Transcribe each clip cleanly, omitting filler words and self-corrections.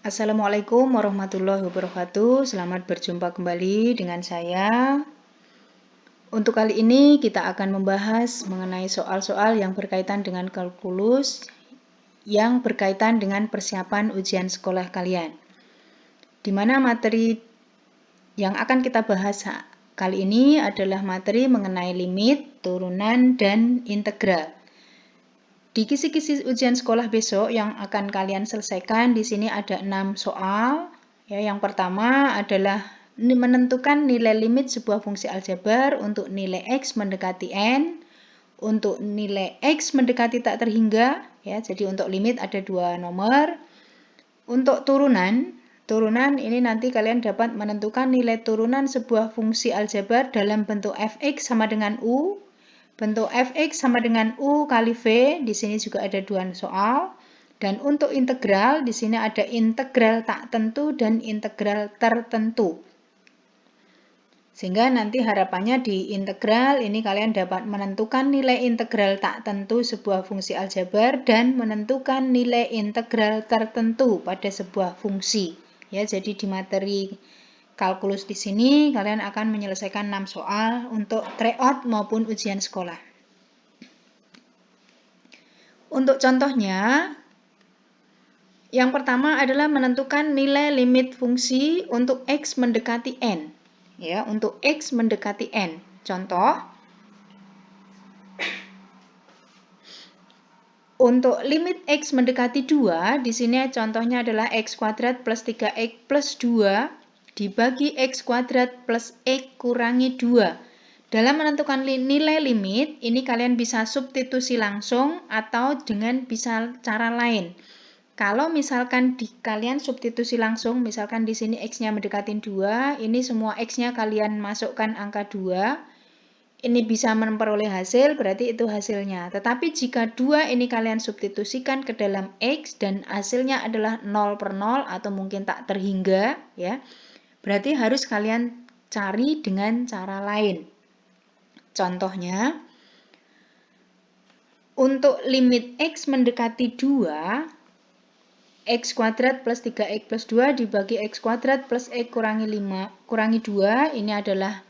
Assalamualaikum warahmatullahi wabarakatuh. Selamat berjumpa kembali dengan saya. Untuk kali ini kita akan membahas mengenai soal-soal yang berkaitan dengan kalkulus yang berkaitan dengan persiapan ujian sekolah kalian. Di mana materi yang akan kita bahas kali ini adalah materi mengenai limit, turunan, dan integral. Di kisi-kisi ujian sekolah besok yang akan kalian selesaikan, di sini ada 6 soal. Ya, yang pertama adalah menentukan nilai limit sebuah fungsi aljabar untuk nilai X mendekati N, untuk nilai X mendekati tak terhingga, ya, jadi untuk limit ada 2 nomor. Untuk turunan ini nanti kalian dapat menentukan nilai turunan sebuah fungsi aljabar dalam bentuk fx sama dengan u. Bentuk fx sama dengan u kali v, di sini juga ada 2 soal. Dan untuk integral, di sini ada integral tak tentu dan integral tertentu. Sehingga nanti harapannya di integral ini kalian dapat menentukan nilai integral tak tentu sebuah fungsi aljabar dan menentukan nilai integral tertentu pada sebuah fungsi. Ya, jadi di materi kalkulus di sini kalian akan menyelesaikan 6 soal untuk tryout maupun ujian sekolah. Untuk contohnya, yang pertama adalah menentukan nilai limit fungsi untuk X mendekati N. Ya, untuk X mendekati N. Contoh, untuk limit X mendekati 2, di sini contohnya adalah X kuadrat plus 3X plus 2 dibagi X kuadrat plus X kurangi 2. Dalam menentukan nilai limit, ini kalian bisa substitusi langsung atau dengan bisa cara lain. Kalau misalkan kalian substitusi langsung, misalkan di sini X-nya mendekati 2, ini semua X-nya kalian masukkan angka 2, ini bisa memperoleh hasil, berarti itu hasilnya. Tetapi jika 2 ini kalian substitusikan ke dalam X dan hasilnya adalah 0 per 0 atau mungkin tak terhingga, ya, berarti harus kalian cari dengan cara lain. Contohnya, untuk limit X mendekati 2, X kuadrat plus 3X plus 2 dibagi X kuadrat plus X kurangi 2, ini adalah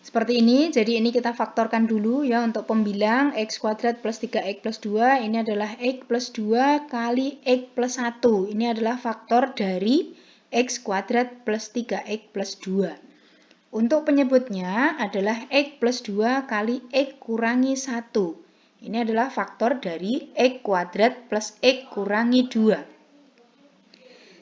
seperti ini. Jadi ini kita faktorkan dulu ya untuk pembilang X kuadrat plus 3X plus 2, ini adalah X plus 2 kali X plus 1. Ini adalah faktor dari X kuadrat plus 3X plus 2. Untuk penyebutnya adalah X plus 2 kali X kurangi 1. Ini adalah faktor dari X kuadrat plus X kurangi 2.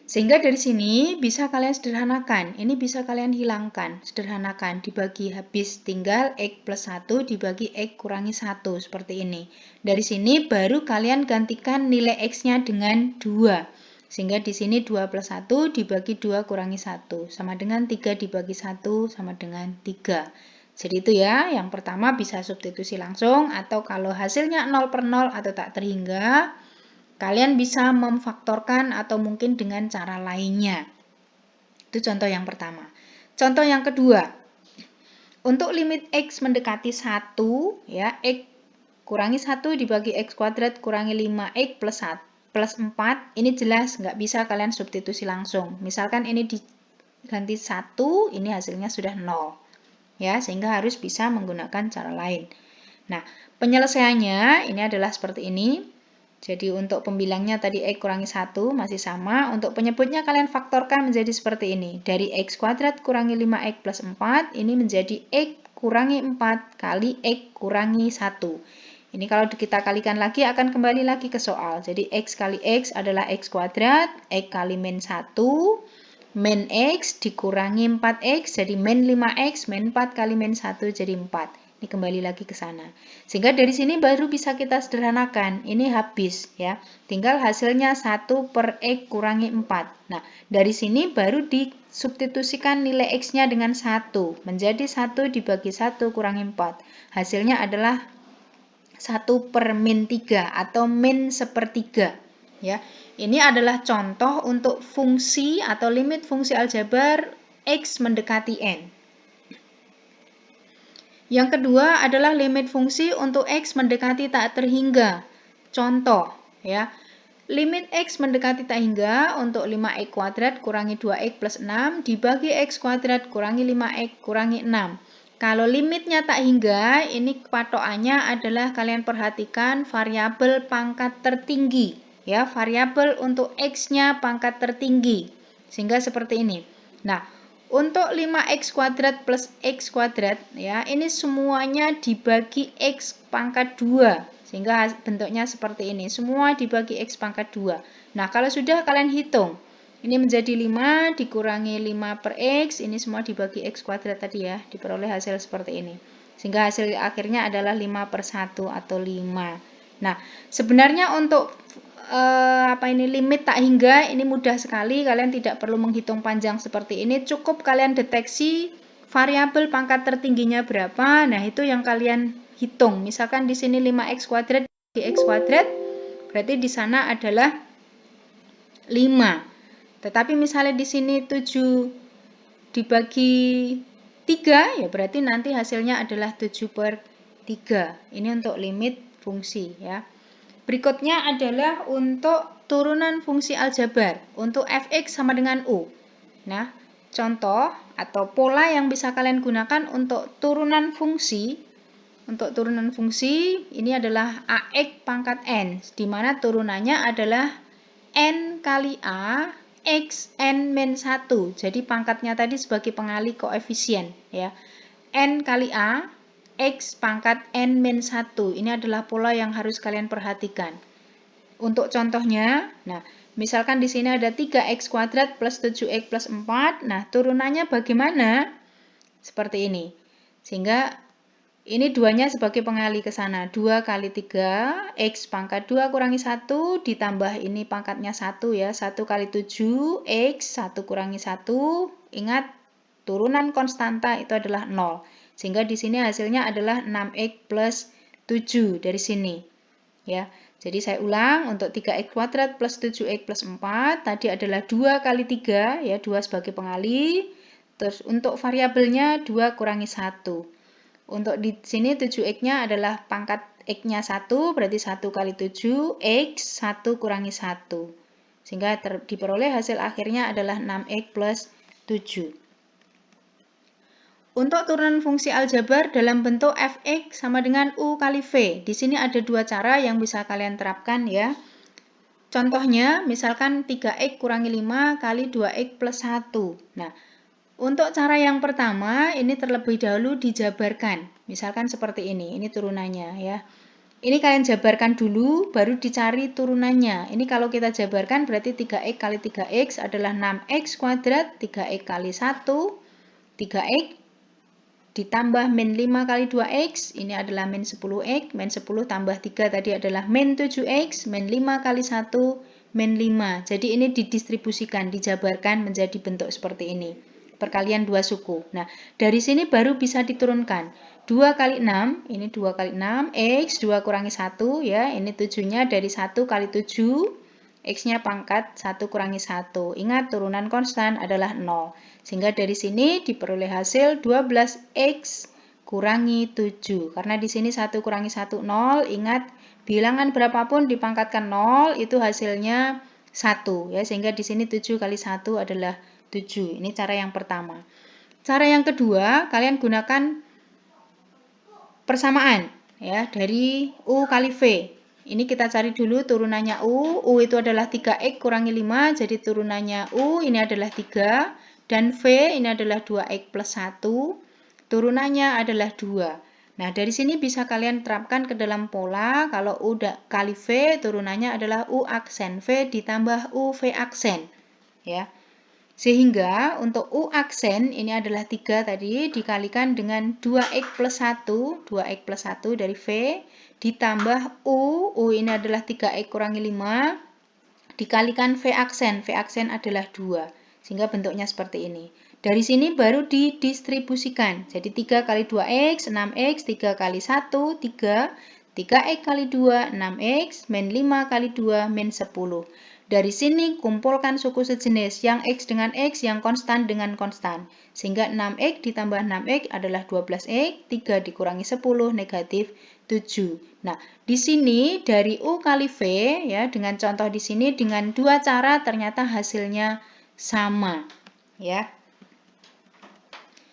Sehingga dari sini bisa kalian sederhanakan. Ini bisa kalian hilangkan, sederhanakan. Dibagi habis tinggal X plus 1 dibagi X kurangi 1. Seperti ini. Dari sini baru kalian gantikan nilai X-nya dengan 2. Sehingga di sini 2 plus 1 dibagi 2 kurangi 1. Sama dengan 3 dibagi 1 sama dengan 3. Jadi itu ya, yang pertama bisa substitusi langsung. Atau kalau hasilnya 0 per 0 atau tak terhingga, kalian bisa memfaktorkan atau mungkin dengan cara lainnya. Itu contoh yang pertama. Contoh yang kedua, untuk limit X mendekati 1, ya, X kurangi 1 dibagi X kuadrat kurangi 5X plus 4, ini jelas nggak bisa kalian substitusi langsung. Misalkan ini diganti 1, ini hasilnya sudah 0. Ya, sehingga harus bisa menggunakan cara lain. Nah, penyelesaiannya ini adalah seperti ini. Jadi untuk pembilangnya tadi X kurangi 1 masih sama. Untuk penyebutnya kalian faktorkan menjadi seperti ini. Dari X kuadrat kurangi 5X plus 4, ini menjadi X kurangi 4 kali X kurangi 1. Ini kalau kita kalikan lagi akan kembali lagi ke soal. Jadi X kali X adalah X kuadrat, X kali min 1, min X dikurangi 4X, jadi min 5X, min 4 kali min 1 jadi 4. Ini kembali lagi ke sana. Sehingga dari sini baru bisa kita sederhanakan. Ini habis ya. Tinggal hasilnya 1 per X kurangi 4. Nah, dari sini baru disubstitusikan nilai X-nya dengan 1. Menjadi 1 dibagi 1 kurangi 4. Hasilnya adalah 1 per min 3 atau min sepertiga. Ya. Ini adalah contoh untuk fungsi atau limit fungsi aljabar X mendekati N. Yang kedua adalah limit fungsi untuk X mendekati tak terhingga. Contoh, ya. limit X mendekati tak hingga untuk 5X kuadrat kurangi 2X plus 6 dibagi X kuadrat kurangi 5X kurangi 6. Kalau limitnya tak hingga, ini patokannya adalah kalian perhatikan variabel pangkat tertinggi. Ya, variabel untuk X-nya pangkat tertinggi. Sehingga seperti ini. Nah, untuk 5X kuadrat plus X kuadrat, ya, ini semuanya dibagi X pangkat 2. Sehingga bentuknya seperti ini. Semua dibagi X pangkat 2. Nah, kalau sudah kalian hitung. Ini menjadi 5 dikurangi 5 per X. Ini semua dibagi X kuadrat tadi ya. Diperoleh hasil seperti ini. Sehingga hasil akhirnya adalah 5 per 1 atau 5. Nah, sebenarnya untuk limit tak hingga ini mudah sekali. Kalian tidak perlu menghitung panjang seperti ini. Cukup kalian deteksi variabel pangkat tertingginya berapa. Nah, itu yang kalian hitung. Misalkan di sini 5X kuadrat dibagi X kuadrat, berarti di sana adalah 5. Tetapi misalnya di sini 7 dibagi 3, ya berarti nanti hasilnya adalah 7 per 3. Ini untuk limit fungsi ya. Berikutnya adalah untuk turunan fungsi aljabar. Untuk fx sama dengan u. Nah, contoh atau pola yang bisa kalian gunakan untuk turunan fungsi. Untuk turunan fungsi, ini adalah AX pangkat N, di mana turunannya adalah N kali A, X, N min 1. Jadi pangkatnya tadi sebagai pengali koefisien. Ya. N kali A, X pangkat N min 1. Ini adalah pola yang harus kalian perhatikan. Untuk contohnya, nah, misalkan di sini ada 3X kuadrat plus 7X plus 4. Nah, turunannya bagaimana? Seperti ini. Sehingga ini duanya sebagai pengali ke sana. 2 kali 3, X pangkat 2 kurangi 1, ditambah ini pangkatnya 1 ya. 1 kali 7, X, 1 kurangi 1. Ingat, turunan konstanta itu adalah 0. Sehingga di sini hasilnya adalah 6X plus 7 dari sini. Ya. Jadi saya ulang, untuk 3X kuadrat plus 7X plus 4, tadi adalah 2 kali 3, ya 2 sebagai pengali. Terus untuk variabelnya 2 kurangi 1. Untuk di sini 7X-nya adalah pangkat X-nya 1, berarti 1 kali 7, X, 1 kurangi 1. Sehingga diperoleh hasil akhirnya adalah 6X plus 7. Untuk turunan fungsi aljabar dalam bentuk fx sama dengan u kali v. Di sini ada dua cara yang bisa kalian terapkan ya. Contohnya, misalkan 3x kurangi 5 kali 2x plus 1. Nah, untuk cara yang pertama, ini terlebih dahulu dijabarkan. Misalkan seperti ini turunannya ya. Ini kalian jabarkan dulu, baru dicari turunannya. Ini kalau kita jabarkan berarti 3x kali 3x adalah 6x kuadrat, 3x kali 1, 3x ditambah min 5 kali 2x, ini adalah min 10x, min 10 tambah 3 tadi adalah min 7x, min 5 kali 1, min 5. Jadi ini didistribusikan, dijabarkan menjadi bentuk seperti ini. Perkalian dua suku. Nah, dari sini baru bisa diturunkan. 2 kali 6, ini 2 kali 6, X, 2 kurangi 1, ya, ini 7-nya dari 1 kali 7, X-nya pangkat 1 kurangi 1. Ingat, turunan konstan adalah 0. Sehingga dari sini diperoleh hasil 12X kurangi 7. Karena di sini 1 kurangi 1, 0. Ingat, bilangan berapapun dipangkatkan 0, itu hasilnya 1. Ya, sehingga di sini 7 kali 1 adalah 7. Ini cara yang pertama. Cara yang kedua, kalian gunakan persamaan ya dari U kali V. Ini kita cari dulu turunannya U. U itu adalah 3X kurangi 5, jadi turunannya U ini adalah 3 dan V ini adalah 2X plus 1. Turunannya adalah 2. Nah, dari sini bisa kalian terapkan ke dalam pola. Kalau U kali V turunannya adalah U aksen V ditambah U V aksen. Ya. Sehingga untuk U aksen ini adalah 3 tadi dikalikan dengan 2X plus 1, 2X plus 1 dari V, ditambah U ini adalah 3X kurangi 5, dikalikan V aksen adalah 2. Sehingga bentuknya seperti ini. Dari sini baru didistribusikan. Jadi 3 kali 2X, 6X, 3 kali 1, 3, 3X kali 2, 6X, min 5 kali 2, min 10. Dari sini kumpulkan suku sejenis yang X dengan X, yang konstan dengan konstan. Sehingga 6X ditambah 6X adalah 12X, 3 dikurangi 10 negatif 7. Nah, di sini dari U kali V ya, dengan contoh di sini dengan dua cara ternyata hasilnya sama ya.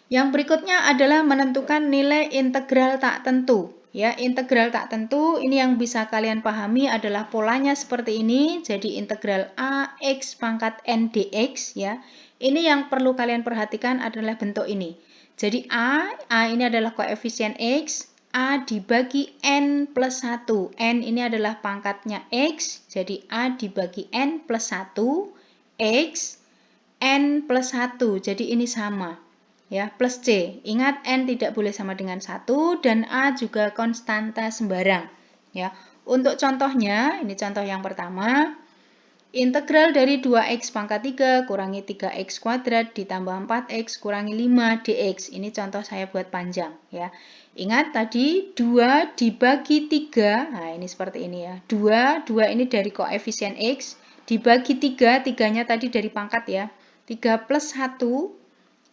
Yang berikutnya adalah menentukan nilai integral tak tentu. Ya, integral tak tentu ini yang bisa kalian pahami adalah polanya seperti ini. Jadi integral AX pangkat N dx ya. Ini yang perlu kalian perhatikan adalah bentuk ini. Jadi A ini adalah koefisien X, A dibagi N plus 1. N ini adalah pangkatnya X, jadi A dibagi N plus 1, X, N plus 1. Jadi ini sama. Ya, plus C. Ingat N tidak boleh sama dengan 1 dan A juga konstanta sembarang. Ya. Untuk contohnya, ini contoh yang pertama. Integral dari 2x pangkat 3 kurangi 3x kuadrat ditambah 4x kurangi 5 dx. Ini contoh saya buat panjang ya. Ingat tadi 2 dibagi 3. Nah, ini seperti ini ya. 2 ini dari koefisien x dibagi 3, 3-nya tadi dari pangkat ya. 3 plus 1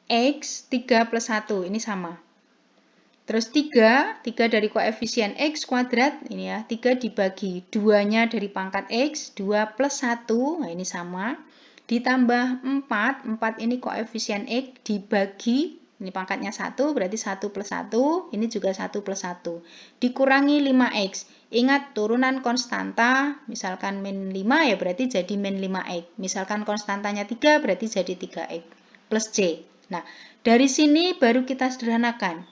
X 3 plus 1, ini sama. Terus 3 dari koefisien X kuadrat, ini ya, 3 dibagi 2-nya dari pangkat X, 2 plus 1, nah ini sama. Ditambah 4 ini koefisien X dibagi, ini pangkatnya 1, berarti 1 plus 1, ini juga 1 plus 1. Dikurangi 5X, ingat turunan konstanta, misalkan min 5 ya berarti jadi min 5X. Misalkan konstantanya 3 berarti jadi 3X plus C. Nah, dari sini baru kita sederhanakan.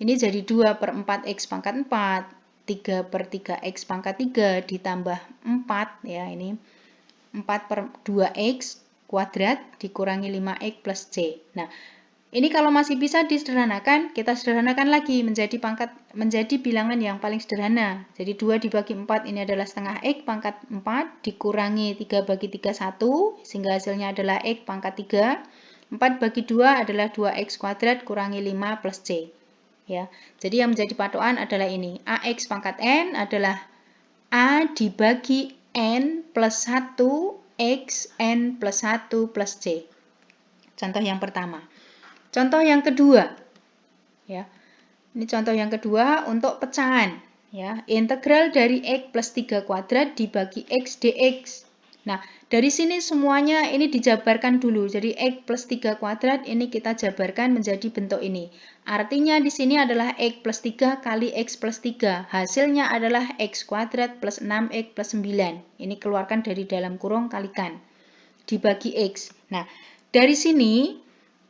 Ini jadi 2 per 4x pangkat 4, 3 per 3x pangkat 3, ditambah 4, ya ini 4 per 2x kuadrat, dikurangi 5x plus C. Nah, ini kalau masih bisa disederhanakan, kita sederhanakan lagi menjadi bilangan yang paling sederhana. Jadi 2 dibagi 4 ini adalah setengah x pangkat 4, dikurangi 3 bagi 3, 1, sehingga hasilnya adalah x pangkat 3. 4 bagi 2 adalah 2x kuadrat kurangi 5 plus C. Ya. Jadi yang menjadi patokan adalah ini. AX pangkat N adalah A dibagi N plus 1 X N plus 1 plus C. Contoh yang pertama. Contoh yang kedua. Ya. Ini contoh yang kedua untuk pecahan. Ya. Integral dari X plus 3 kuadrat dibagi X dx. Nah, dari sini semuanya ini dijabarkan dulu. Jadi X plus 3 kuadrat ini kita jabarkan menjadi bentuk ini. Artinya di sini adalah X plus 3 kali X plus 3. Hasilnya adalah X kuadrat plus 6X plus 9. Ini keluarkan dari dalam kurung kalikan. Dibagi X. Nah, dari sini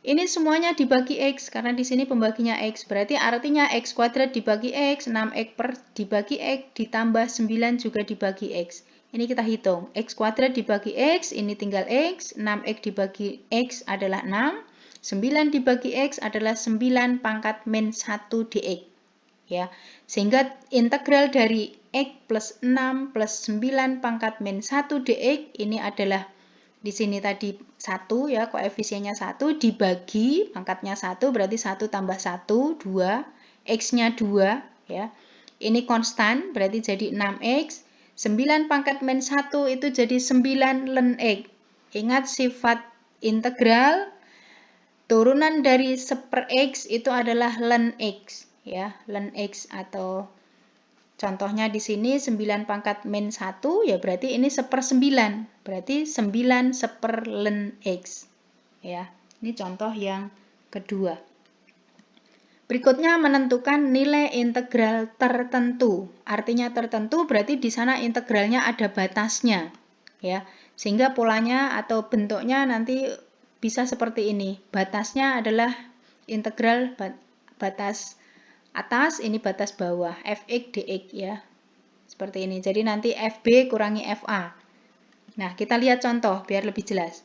ini semuanya dibagi X. Karena di sini pembaginya X. Berarti artinya X kuadrat dibagi X, 6X dibagi X, ditambah 9 juga dibagi X. Ini kita hitung, X kuadrat dibagi X, ini tinggal X, 6X dibagi X adalah 6, 9 dibagi X adalah 9 pangkat min 1 dx. Ya. Sehingga integral dari X plus 6 plus 9 pangkat min 1 dx, ini adalah di sini tadi 1 ya, koefisiennya 1, dibagi, pangkatnya 1, berarti 1 tambah 1, 2, X-nya 2, ya. Ini konstan, berarti jadi 6X, 9 pangkat min 1 itu jadi 9 ln X. Ingat sifat integral, turunan dari 1/X itu adalah ln X. Ya, ln X atau contohnya di sini 9 pangkat min 1, ya berarti ini 1/9. Berarti 9 1/, ln X. Ya, ini contoh yang kedua. Berikutnya menentukan nilai integral tertentu. Artinya tertentu berarti di sana integralnya ada batasnya. Ya, sehingga polanya atau bentuknya nanti bisa seperti ini. Batasnya adalah integral batas atas, ini batas bawah, fx dx ya. Seperti ini. Jadi nanti fb kurangi fa. Nah, kita lihat contoh biar lebih jelas.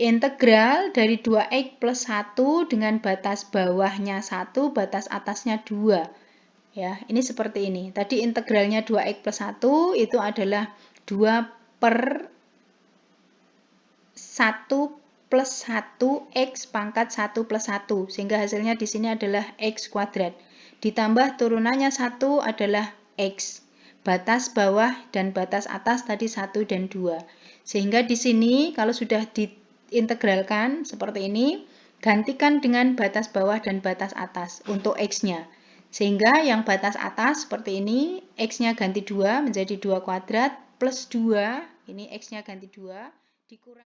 Integral dari 2x plus 1 dengan batas bawahnya 1, batas atasnya 2. Ya, ini seperti ini. Tadi integralnya 2x plus 1 itu adalah 2 per 1 plus 1 x pangkat 1 plus 1. Sehingga hasilnya di sini adalah x kuadrat. Ditambah turunannya 1 adalah x. Batas bawah dan batas atas tadi 1 dan 2. Sehingga di sini kalau sudah diintegralkan seperti ini, gantikan dengan batas bawah dan batas atas untuk x-nya. Sehingga yang batas atas seperti ini, X-nya ganti 2 menjadi 2 kuadrat plus 2, ini X-nya ganti 2, dikurangi